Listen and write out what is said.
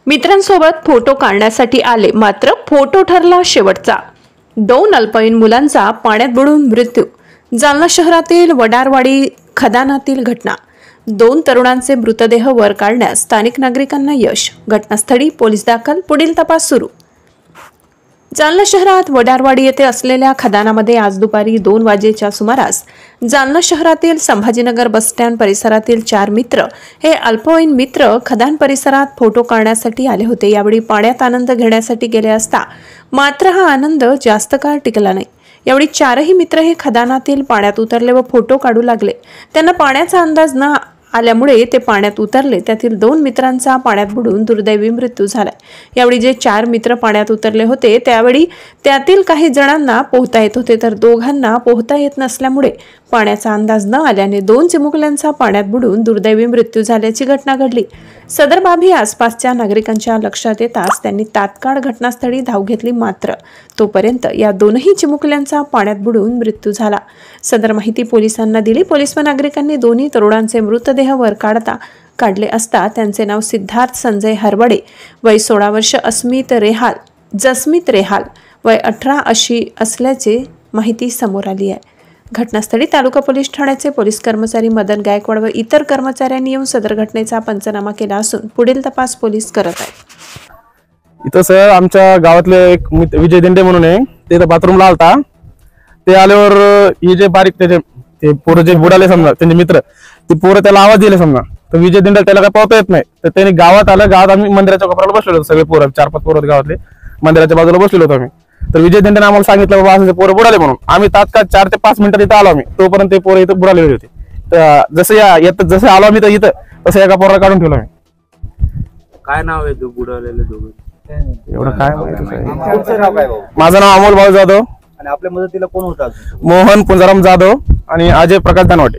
मित्रांसोबत फोटो काढण्यासाठी आले, मात्र फोटो ठरला शेवटचा। 2 अल्पवयीन मुलांचा पाण्यात बुडून मृत्यू। जालना शहरातील वडारवाडी खदानातील घटना। 2 तरुणांचे मृतदेह वर काढण्यास स्थानिक नागरिकांना यश। घटनास्थळी पोलीस दाखल, पुढील तपास सुरू। जालना शहरात वडारवाडी येथे असलेल्या खदानामध्ये आज दुपारी 2 वाजेच्या सुमारास जालना शहरातील संभाजीनगर बस स्टँड परिसरातील 4 मित्र हे अल्पवयीन मित्र खदान परिसरात फोटो काढण्यासाठी आले होते। यावेळी पाण्यात आनंद घेण्यासाठी गेले असता मात्र हा आनंद जास्त काळ टिकला नाही। यावेळी 4ही मित्र हे खदानातील पाण्यात उतरले व फोटो काढू लागले। त्यांना पाण्याचा अंदाज न आल्यामुळे ते पाण्यात उतरले। त्यातील 2 मित्रांचा पाण्यात बुडून दुर्दैवी मृत्यू झाला। यावेळी जे 4 मित्र पाण्यात उतरले होते त्यावेळी त्यातील काही जणांना पोहता येत होते, तर दोघांना पोहता येत नसल्यामुळे पाण्याचा अंदाज न आल्याने 2 चिमुकल्यांचा पाण्यात बुडून दुर्दैवी मृत्यू झाल्याची घटना घडली। सदर बाबी आसपासच्या नागरिकांच्या लक्षात येताच त्यांनी तात्काळ घटनास्थळी धाव घेतली, मात्र तोपर्यंत या 2ही चिमुकल्यांचा पाण्यात बुडून मृत्यू झाला। सदर माहिती पोलिसांना दिली। पोलीस व नागरिकांनी दोन्ही तरुणांचे मृतदेह वर काढले असता त्यांचे नाव सिद्धार्थ संजय हरवडे, वय 16 वर्ष, जसमीत रेहाल वय 18 अशी असल्याचे माहिती समोर आली आहे। घटनास्थळी तालुका पोलीस ठाण्याचे पोलीस कर्मचारी मदन गायकवाड व इतर कर्मचाऱ्यांनी येऊन सदर घटनेचा पंचनामा केला असून पुढील तपास पोलीस करत आहेत। इथं सर आमच्या गावातले एक विजय दिंडे म्हणून आहे, ते बाथरूमला आलता। ते आल्यावर हे जे बारीक ते पोरं जे बुडाले समजा त्यांचे मित्र, ते पोरं त्याला आवाज दिले समजा, तर विजय दिंडे त्याला काय पावता येत नाही, तर त्याने गावात आलं। गावात आम्ही मंदिराच्या कोपऱ्याला बसलेलो होतो, सगळे पोरं 4-5 पोरं गावातले मंदिराच्या बाजूला बसलेलो होतो आम्ही। तर विजय दिंडेने आम्हाला सांगितलं बाबा असं पोरं बुडाले म्हणून। आम्ही तात्काळ 4 ते 5 मिनिटात इथं आलो आम्ही, तोपर्यंत ते पोरं इथं बुडालेले होते। तर जसं आलो आम्ही तर इथं तसं एका पोराला काढून ठेवलं आम्ही। काय नाव आहे तो बुडालेले दोघं? एवढं काय माझं नाव अमोल भाऊ जाधव आणि आपल्या मदतीला कोण होता? मोहन पुंजाराम जाधव आणि अजय प्रकाश दानवाटे।